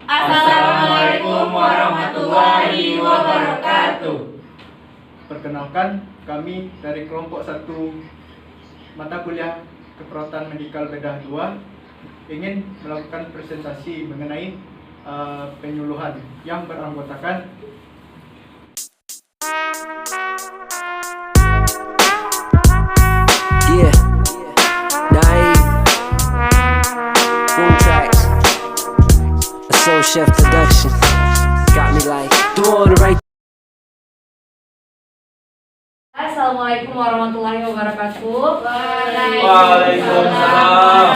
Assalamualaikum warahmatullahi wabarakatuh. Perkenalkan, kami dari kelompok 1 mata kuliah Keperawatan Medikal Bedah 2 ingin melakukan presentasi mengenai penyuluhan yang beranggotakan Chef production got me like doing the right. Assalamualaikum warahmatullahi wabarakatuh. Waalaikumsalam.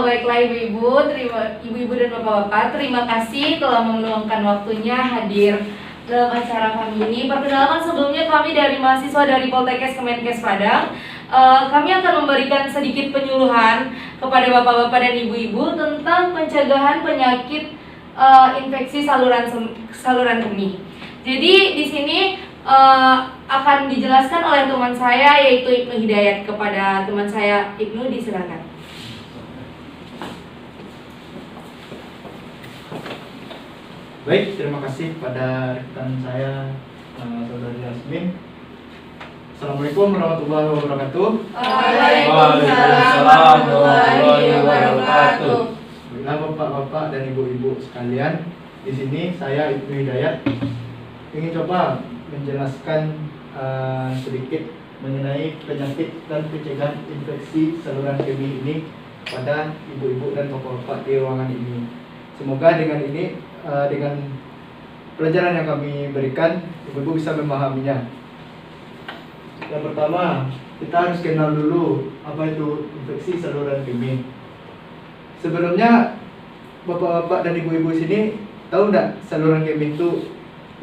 Baiklah ibu-ibu dan bapak-bapak, terima kasih telah meluangkan waktunya hadir dalam acara kami ini. Perkenalkan, sebelumnya kami dari mahasiswa dari Poltekkes Kemenkes Padang. Kami akan memberikan sedikit penyuluhan kepada bapak-bapak dan ibu-ibu tentang pencegahan penyakit infeksi saluran kemih. Jadi di sini akan dijelaskan oleh teman saya, yaitu Ibnu Hidayat. Kepada teman saya Ibnu, disilakan. Baik, terima kasih pada rekan saya Saudari Yasmin. Assalamualaikum warahmatullahi wabarakatuh. Waalaikumsalam warahmatullahi wabarakatuh. Baiklah bapak-bapak dan ibu-ibu sekalian, di sini saya Ibnu Hidayat ingin coba menjelaskan sedikit mengenai penyakit dan pencegahan infeksi saluran kemih ini pada ibu-ibu dan bapak-bapak di ruangan ini. Semoga dengan ini, dengan pelajaran yang kami berikan, ibu-ibu bisa memahaminya. Yang pertama, kita harus kenal dulu apa itu infeksi saluran kemih. Sebelumnya, bapak-bapak dan ibu-ibu sini tahu nggak saluran kemih itu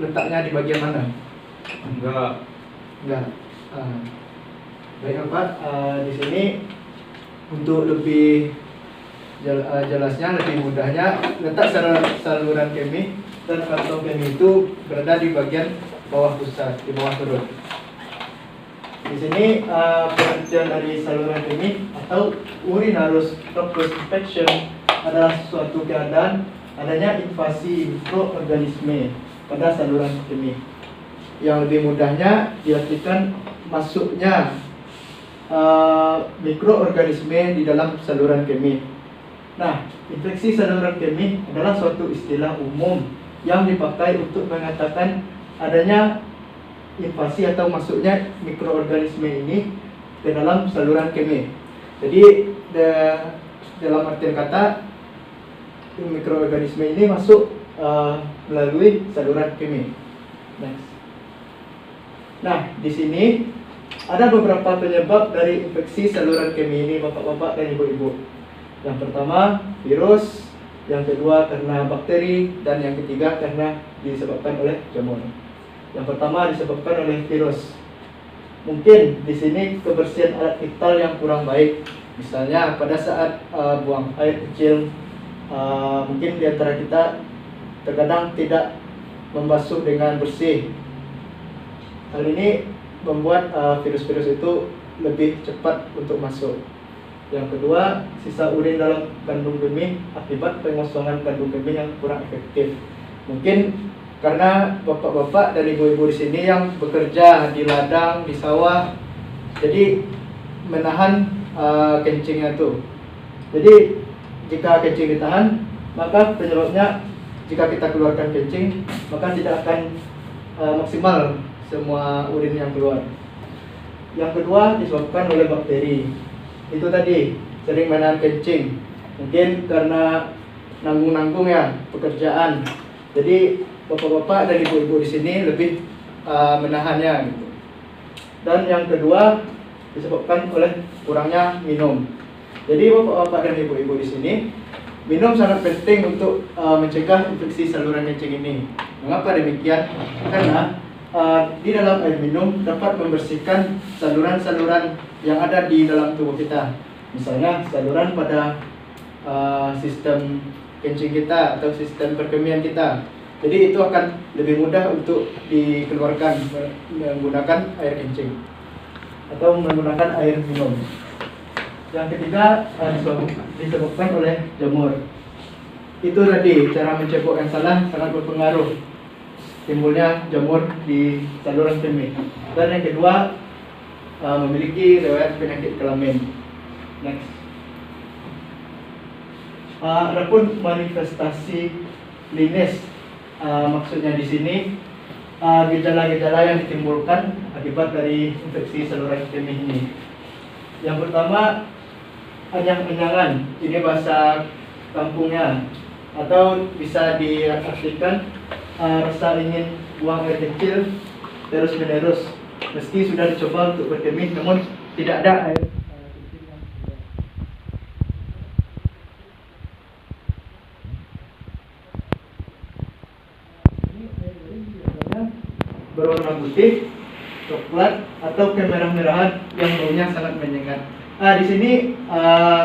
letaknya di bagian mana? Enggak. Baik Pak, di sini untuk lebih jelasnya, lebih mudahnya, letak saluran kemih dan kantong kemih itu berada di bagian bawah pusat, di bawah perut. Di sini pengertian dari saluran kemih atau urinary tract infection adalah suatu keadaan adanya invasi mikroorganisme pada saluran kemih. Yang lebih mudahnya diartikan masuknya mikroorganisme di dalam saluran kemih. Nah, infeksi saluran kemih adalah suatu istilah umum yang dipakai untuk mengatakan adanya invasi atau masuknya mikroorganisme ini ke dalam saluran kemih. Jadi dalam artian kata, mikroorganisme ini masuk melalui saluran kemih. Next. Nah, di sini ada beberapa penyebab dari infeksi saluran kemih ini, bapak-bapak dan ibu-ibu. Yang pertama, virus. Yang kedua, karena bakteri. Dan yang ketiga, karena disebabkan oleh jamur. Yang pertama disebabkan oleh virus. Mungkin di sini kebersihan alat vital yang kurang baik. Misalnya pada saat buang air kecil, mungkin di antara kita terkadang tidak membasuh dengan bersih. Hal ini membuat virus-virus itu lebih cepat untuk masuk. Yang kedua, sisa urin dalam kandung kemih akibat pengosongan kandung kemih yang kurang efektif. Mungkin karena bapak-bapak dan ibu-ibu di sini yang bekerja di ladang, di sawah, jadi menahan kencingnya tuh. Jadi jika kencing ditahan, maka penyebabnya jika kita keluarkan kencing, maka tidak akan maksimal semua urin yang keluar. Yang kedua disebabkan oleh bakteri. Itu tadi, sering menahan kencing. Mungkin karena nanggung-nanggung ya pekerjaan. Jadi bapak-bapak dan ibu-ibu di sini lebih menahannya gitu. Dan yang kedua disebabkan oleh kurangnya minum. Jadi bapak-bapak dan ibu-ibu di sini, minum sangat penting untuk mencegah infeksi saluran kencing ini. Mengapa demikian? Karena di dalam air minum dapat membersihkan saluran-saluran yang ada di dalam tubuh kita. Misalnya saluran pada sistem kencing kita atau sistem perkemihan kita. Jadi itu akan lebih mudah untuk dikeluarkan menggunakan air kencing atau menggunakan air minum. Yang ketiga disebabkan oleh jamur. Itu tadi cara mencebok yang salah sangat berpengaruh timbulnya jamur di saluran kemih. Dan yang kedua, memiliki riwayat penyakit kelamin. Next. Adapun manifestasi klinis, maksudnya di sini gejala-gejala yang ditimbulkan akibat dari infeksi saluran kemih ini. Yang pertama, anyang-anyangan. Ini bahasa kampungnya, atau bisa diartikan rasa ingin buang air kecil terus menerus meski sudah dicoba untuk berkemih namun tidak ada air kecil yang keluar. Ini air kering biasanya berwarna putih, coklat atau kemerah-merahan yang baunya sangat menyengat. Di sini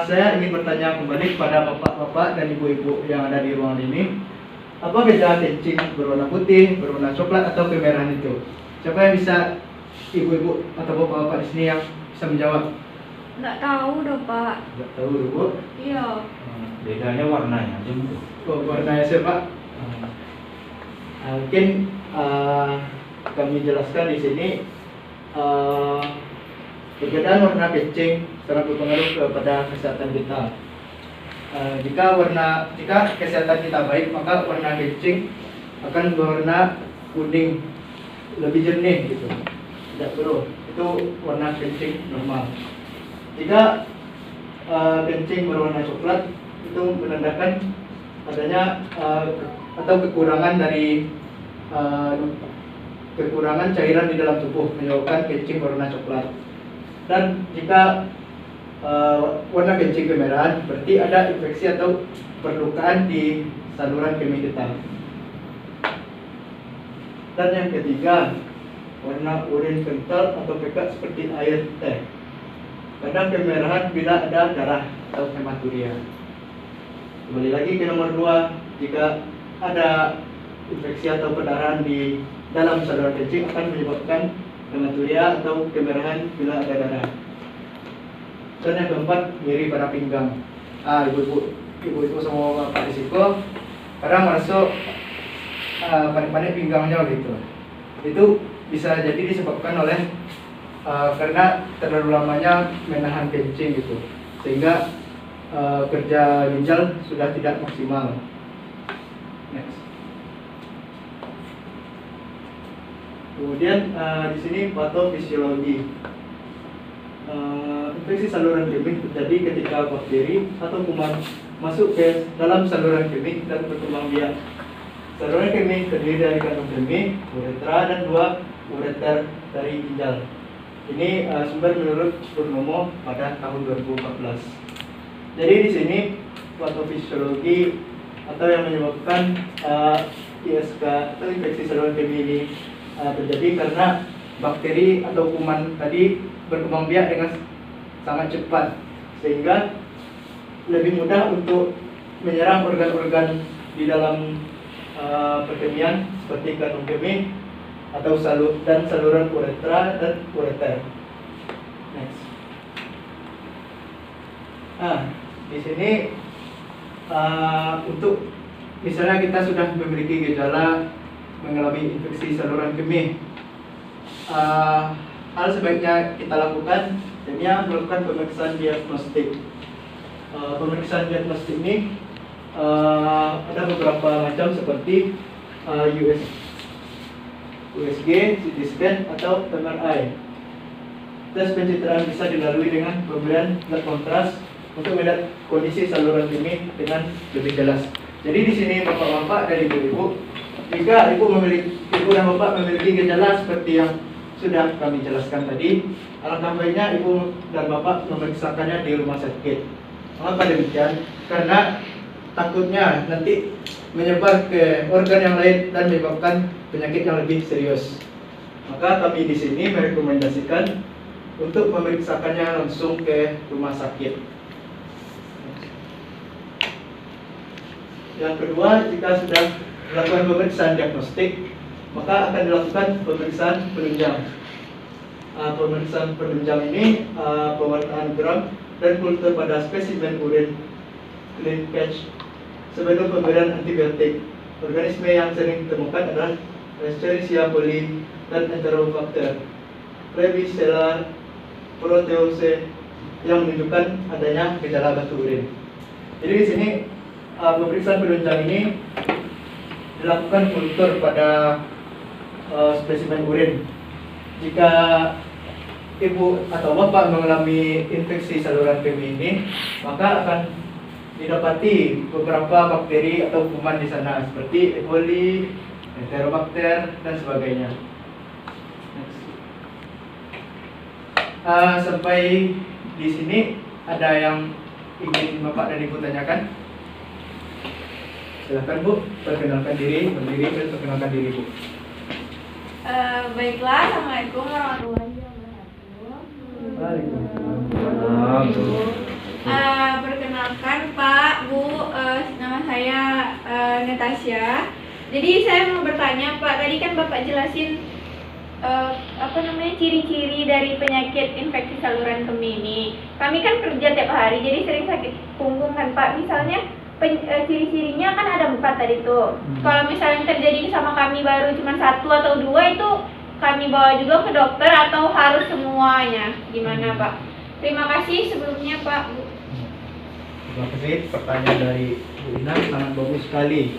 saya ingin bertanya kembali kepada bapak-bapak dan ibu-ibu yang ada di ruangan ini. Apa gejala kencing berwarna putih, berwarna coklat atau kemerahan itu? Siapa yang bisa, ibu-ibu atau bapak-bapak di sini yang bisa menjawab? Nggak tahu dong Pak. Tidak tahu dulu, Bu. Iya. Bedanya warnanya aja, Bu. Oh, warnanya siapa? Mungkin kami jelaskan di sini. Perbedaan warna kencing sangat berpengaruh kepada kesehatan kita. Jika kesehatan kita baik, maka warna kencing akan berwarna kuning, lebih jernih gitu, tidak biru. Itu warna kencing normal. Jika kencing berwarna coklat, itu menandakan adanya atau kekurangan dari kekurangan cairan di dalam tubuh, menyebabkan kencing berwarna coklat. Dan jika warna kencing kemerahan, berarti ada infeksi atau perlukaan di saluran kemih kita. Dan yang ketiga, warna urin kental atau pekat seperti air teh. Kadang kemerahan bila ada darah atau hematuria. Kembali lagi ke nomor 2, jika ada infeksi atau perdarahan di dalam saluran kencing akan menyebabkan hematuria atau kemerahan bila ada darah. Dan yang keempat, nyeri pada pinggang. Ibu-ibu semua bapak risiko kadang masuk panik-panik pinggangnya gitu. Itu bisa jadi disebabkan oleh karena terlalu lamanya menahan kencing gitu, sehingga kerja ginjal sudah tidak maksimal. Next. Kemudian di sini patofisiologi. Infeksi saluran kemih terjadi ketika bakteri atau kuman masuk ke dalam saluran kemih dan berkembang biak. Saluran kemih terdiri dari kandung kemih, uretra, dan 2 ureter dari ginjal. Ini sumber menurut Purnomo pada tahun 2014. Jadi di sini patofisiologi atau yang menyebabkan ISK atau infeksi saluran kemih ini terjadi karena bakteri atau kuman tadi berkembang biak dengan sangat cepat, sehingga lebih mudah untuk menyerang organ-organ di dalam perkemihan seperti kandung kemih atau saluran uretra dan ureter. Next. Di sini untuk misalnya kita sudah memiliki gejala mengalami infeksi saluran kemih, hal sebaiknya kita lakukan hanya melakukan pemeriksaan diagnostik. Pemeriksaan diagnostik ini ada beberapa macam seperti USG, CT scan atau MRI. Tes pencitraan bisa dilalui dengan pemberian zat kontras untuk melihat kondisi saluran kemih dengan lebih jelas. Jadi di sini bapak-bapak dan ibu-ibu, jika ibu dan bapak memiliki gejala seperti yang sudah kami jelaskan tadi, alangkah baiknya ibu dan bapak memeriksakannya di rumah sakit. Mengapa demikian? Karena takutnya nanti menyebar ke organ yang lain dan menyebabkan penyakit yang lebih serius. Maka kami di sini merekomendasikan untuk memeriksakannya langsung ke rumah sakit. Yang kedua, jika sudah dilakukan pemeriksaan diagnostik, maka akan dilakukan pemeriksaan penunjang. Pemeriksaan penunjang ini pewarnaan geram dan kultur pada spesimen urin linkage sebelum pemberian antibiotik. Organisme yang sering ditemukan adalah Escherichia coli dan Enterobacter, Klebsiella protease yang menunjukkan adanya gejala batu urin. Jadi di sini pemeriksaan penunjang ini dilakukan kultur pada spesimen urin. Jika ibu atau bapak mengalami infeksi saluran kemih ini, maka akan didapati beberapa bakteri atau kuman di sana seperti E. coli, Enterobacter dan sebagainya. Sampai di sini ada yang ingin bapak dan ibu tanyakan? Silakan Bu, perkenalkan diri, berdiri dan perkenalkan diri Bu. Baiklah, Assalamualaikum warahmatullahi wabarakatuh. Perkenalkan Pak, Bu, nama saya Natasha. Jadi saya mau bertanya Pak, tadi kan Bapak jelasin ciri-ciri dari penyakit infeksi saluran kemih ini. Kami kan kerja tiap hari, jadi sering sakit punggung kan Pak. Misalnya ciri-cirinya kan ada 4 tadi tuh. Kalau misalnya terjadi sama kami baru cuma 1 atau 2, itu kami bawa juga ke dokter atau harus semuanya? Gimana Pak? Terima kasih sebelumnya Pak, Bu. Terima kasih, pertanyaan dari Bu Ina sangat bagus sekali.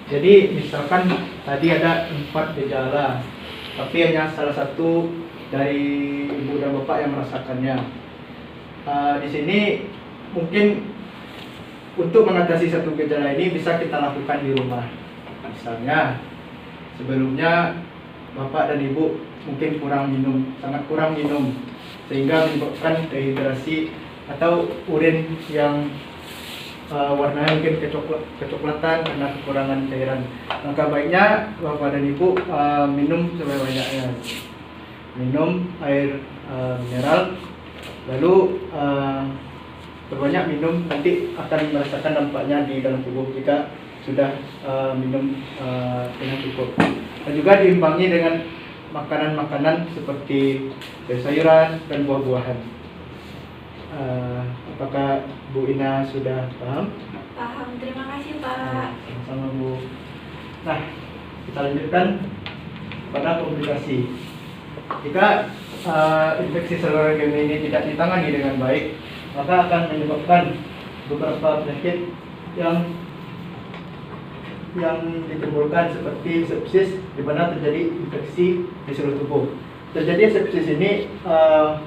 Jadi misalkan tadi ada 4 gejala, tapi hanya salah satu dari ibu dan bapak yang merasakannya. Di sini mungkin untuk mengatasi satu gejala ini bisa kita lakukan di rumah. Misalnya sebelumnya bapak dan ibu mungkin sangat kurang minum, sehingga menyebabkan dehidrasi atau urin yang warnanya mungkin kecoklatan karena kekurangan cairan. Maka baiknya bapak dan ibu minum sebanyak-banyaknya. Minum air mineral, lalu berbanyak minum, nanti akan merasakan dampaknya di dalam tubuh jika sudah minum dengan cukup. Dan juga diimbangi dengan makanan-makanan seperti sayuran dan buah-buahan. Apakah Bu Ina sudah paham? Paham, terima kasih Pak. Sama-sama Bu. Nah, kita lanjutkan pada komplikasi. Jika infeksi saluran kemih ini tidak ditangani dengan baik, maka akan menyebabkan beberapa penyakit yang ditimbulkan seperti sepsis, di mana terjadi infeksi di seluruh tubuh. Terjadi sepsis ini,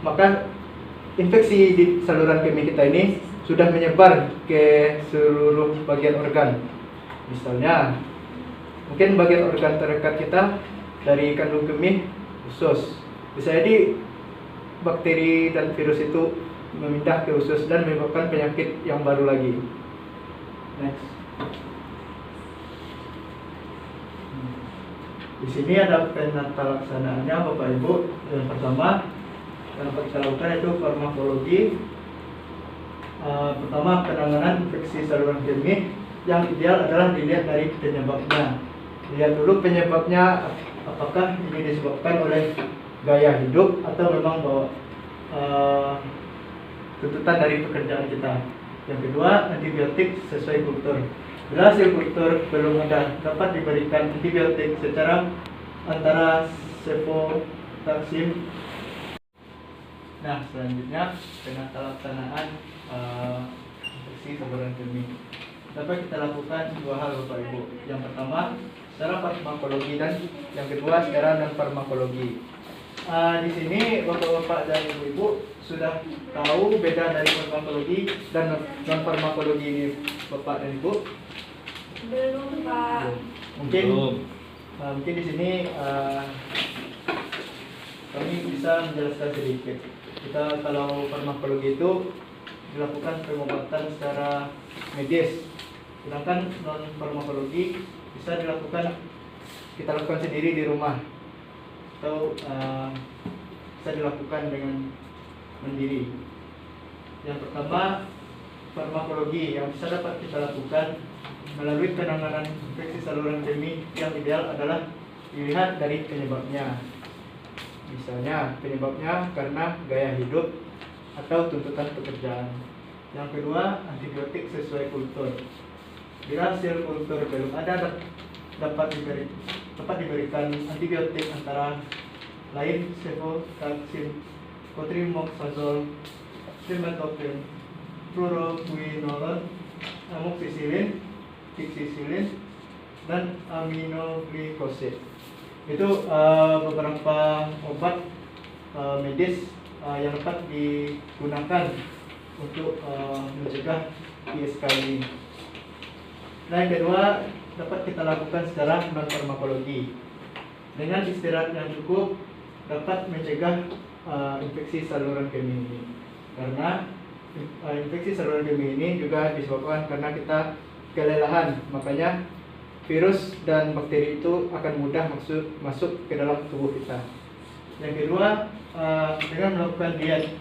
maka infeksi di saluran kemih kita ini sudah menyebar ke seluruh bagian organ. Misalnya, mungkin bagian organ terdekat kita dari kandung kemih, usus. Bisa jadi bakteri dan virus itu memindah ke usus dan menyebabkan penyakit yang baru lagi. Next. Di sini ada penata laksanaannya Bapak Ibu. Yang pertama yang dapat kita lakukan itu farmakologi. Pertama, penanganan infeksi saluran kemih yang ideal adalah dilihat dari penyebabnya. Lihat dulu penyebabnya, apakah ini disebabkan oleh gaya hidup atau memang bahwa tuntutan dari pekerjaan kita. Yang kedua, antibiotik sesuai kultur. Bila hasil kultur belum ada, dapat diberikan antibiotik secara antara cefotaxime. Nah, selanjutnya penata laksanaan infeksi saluran kemih. Dapat kita lakukan 2 hal Bapak Ibu. Yang pertama, secara farmakologi, dan yang kedua secara non farmakologi. Di sini Bapak-bapak dan Ibu-ibu sudah tahu beda dari farmakologi dan non farmakologi ini Bapak dan Ibu? Belum Pak. Mungkin di sini kami bisa menjelaskan sedikit. Kita kalau farmakologi itu dilakukan pengobatan secara medis, sedangkan non farmakologi bisa kita lakukan sendiri di rumah, atau bisa dilakukan dengan mandiri. Yang pertama, farmakologi yang bisa dapat kita lakukan melalui penanganan infeksi saluran kemih yang ideal adalah dilihat dari penyebabnya. Misalnya penyebabnya karena gaya hidup atau tuntutan pekerjaan. Yang kedua, antibiotik sesuai kultur. Bila sel kultur belum ada, dapat diberikan antibiotik antara lain cefotaxime, cotrimoxazole, trimetoprim, fluoroquinolone, amoxicillin, pixisilin, dan aminoglycoside. Itu beberapa obat medis yang dapat digunakan untuk mencegah ISK ini. Nah, yang kedua, dapat kita lakukan secara non farmakologi. Dengan istirahat yang cukup dapat mencegah infeksi saluran kemih ini. Karena infeksi saluran kemih ini juga disebabkan karena kita kelelahan, makanya virus dan bakteri itu akan mudah masuk ke dalam tubuh kita. Yang kedua, dengan melakukan diet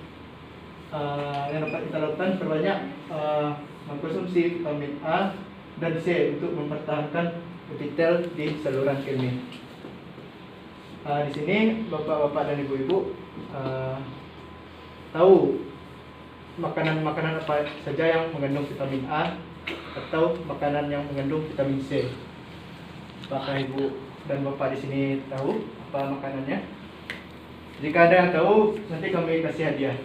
yang dapat kita lakukan, perbanyak mengkonsumsi vitamin A dan C untuk mempertahankan epitel di saluran kemih. Di sini bapak-bapak dan ibu-ibu tahu makanan-makanan apa saja yang mengandung vitamin A atau makanan yang mengandung vitamin C. Apakah ibu dan bapak di sini tahu apa makanannya? Jika ada yang tahu, nanti kami kasih hadiah.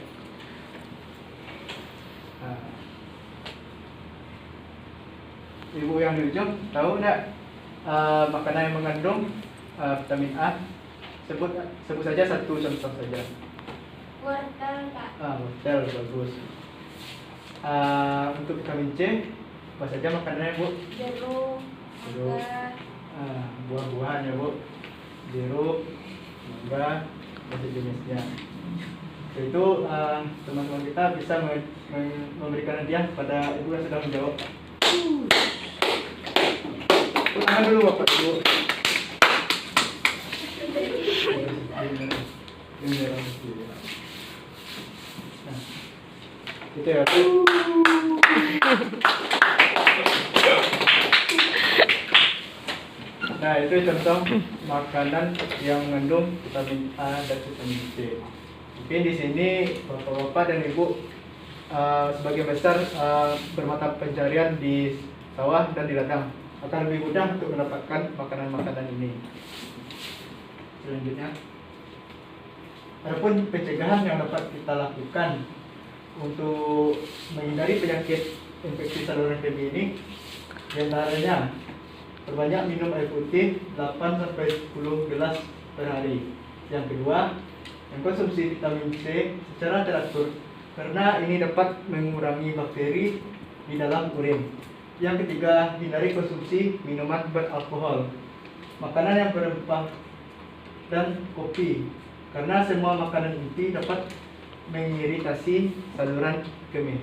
Ibu yang di ujung tahu enggak makanan yang mengandung vitamin A? Sebut saja satu contoh saja. Wortel, Kak. Wortel, bagus. Untuk vitamin C, apa saja makanannya, Bu? Jeruk, mangga. Buah-buahan ya, Bu. Jeruk, mangga, dan sejenisnya. Itu teman-teman kita bisa memberikan hadiah pada ibu yang sudah menjawab. Tangan dulu Bapak Ibu. Nah, itu ya. Nah, itu contoh makanan yang mengandung vitamin A dan vitamin C. Mungkin di sini bapak-bapak dan ibu sebagian besar bermata pencarian di sawah dan di ladang akan lebih mudah untuk mendapatkan makanan-makanan ini. Selanjutnya, adapun pencegahan yang dapat kita lakukan untuk menghindari penyakit infeksi saluran kemih ini, diantaranya perbanyak minum air putih 8-10 gelas per hari. Yang kedua, mengkonsumsi vitamin C secara teratur karena ini dapat mengurangi bakteri di dalam urin. Yang ketiga, hindari konsumsi minuman beralkohol, makanan yang berempah, dan kopi karena semua makanan inti dapat mengiritasi saluran kemih.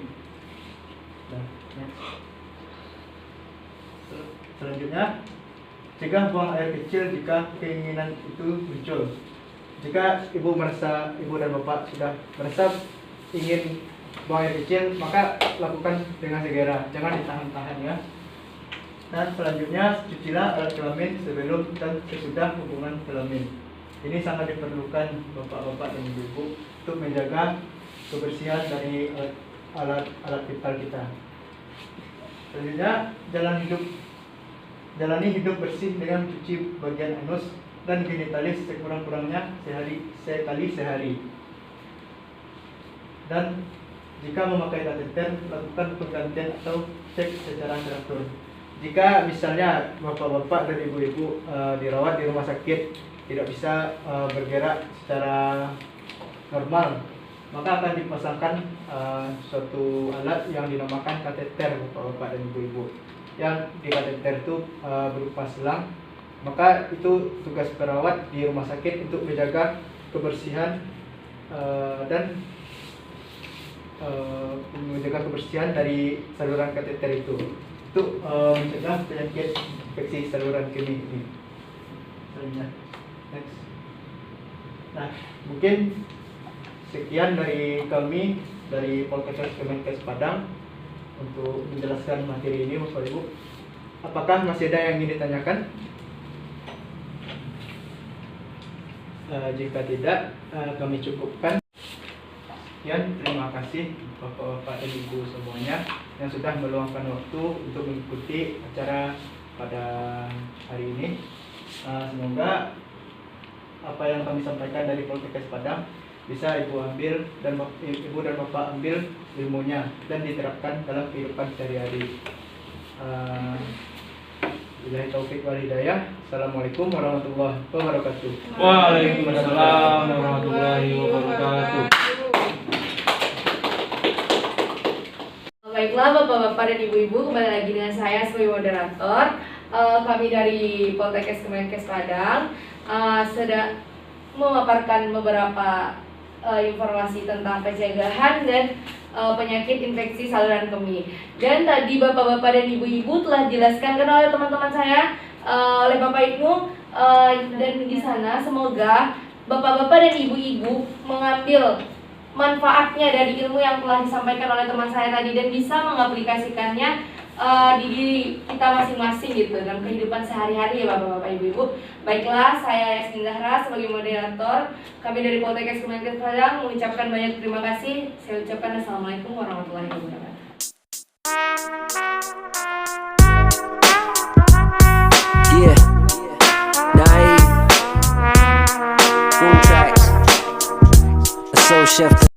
Selanjutnya, cegah buang air kecil jika keinginan itu muncul. Jika ibu dan bapak sudah merasa ingin buang air kecil, maka lakukan dengan segera, jangan ditahan-tahan ya. Dan selanjutnya, cucilah alat kelamin sebelum dan sesudah hubungan kelamin. Ini sangat diperlukan bapak-bapak dan ibu untuk menjaga kebersihan dari alat vital kita. Selanjutnya, jalani hidup bersih dengan cuci bagian anus dan genitalis sekurang-kurangnya sekali sehari. Dan jika memakai kateter, lakukan penggantian atau cek secara teratur. Jika misalnya bapak-bapak dan ibu-ibu dirawat di rumah sakit, tidak bisa bergerak secara normal, maka akan dipasangkan suatu alat yang dinamakan kateter bapak-bapak dan ibu-ibu. Yang di kateter itu berupa selang. Maka itu tugas perawat di rumah sakit untuk menjaga kebersihan dan menjaga kebersihan dari saluran kateter itu untuk mencegah penyakit infeksi saluran kemih ini. Selanjutnya, next. Nah, mungkin sekian dari kami dari Poltekkes Kemenkes Padang untuk menjelaskan materi ini, Bapak Ibu. Apakah masih ada yang ingin ditanyakan? Jika tidak, kami cukupkan. Sekian, terima kasih Bapak-bapak dan Ibu semuanya yang sudah meluangkan waktu untuk mengikuti acara pada hari ini. Semoga apa yang kami sampaikan dari Poltekkes Padang bisa Ibu dan Bapak ambil ilmunya dan diterapkan dalam kehidupan sehari-hari. Billahi taufik wal hidayah. Assalamualaikum warahmatullahi wabarakatuh. Waalaikumsalam warahmatullahi wabarakatuh. Baiklah Bapak-bapak dan Ibu-ibu, kembali lagi dengan saya sebagai moderator. Kami dari Poltekkes Kemenkes Padang sedang memaparkan beberapa informasi tentang pencegahan dan penyakit infeksi saluran kemih. Dan tadi Bapak-bapak dan Ibu-ibu telah dijelaskan oleh teman-teman saya, oleh Bapak Ibnu, dan di sana semoga Bapak-bapak dan Ibu-ibu mengambil manfaatnya dari ilmu yang telah disampaikan oleh teman saya tadi dan bisa mengaplikasikannya di diri kita masing-masing gitu dalam kehidupan sehari-hari ya Bapak-bapak Ibu-ibu. Baiklah, saya Yasmin Zahra sebagai moderator. Kami dari Poltekkes Kemenkes Padang mengucapkan banyak terima kasih. Saya ucapkan assalamualaikum warahmatullahi wabarakatuh. Yeah, Naive, Boom Tracks, Soul Chef.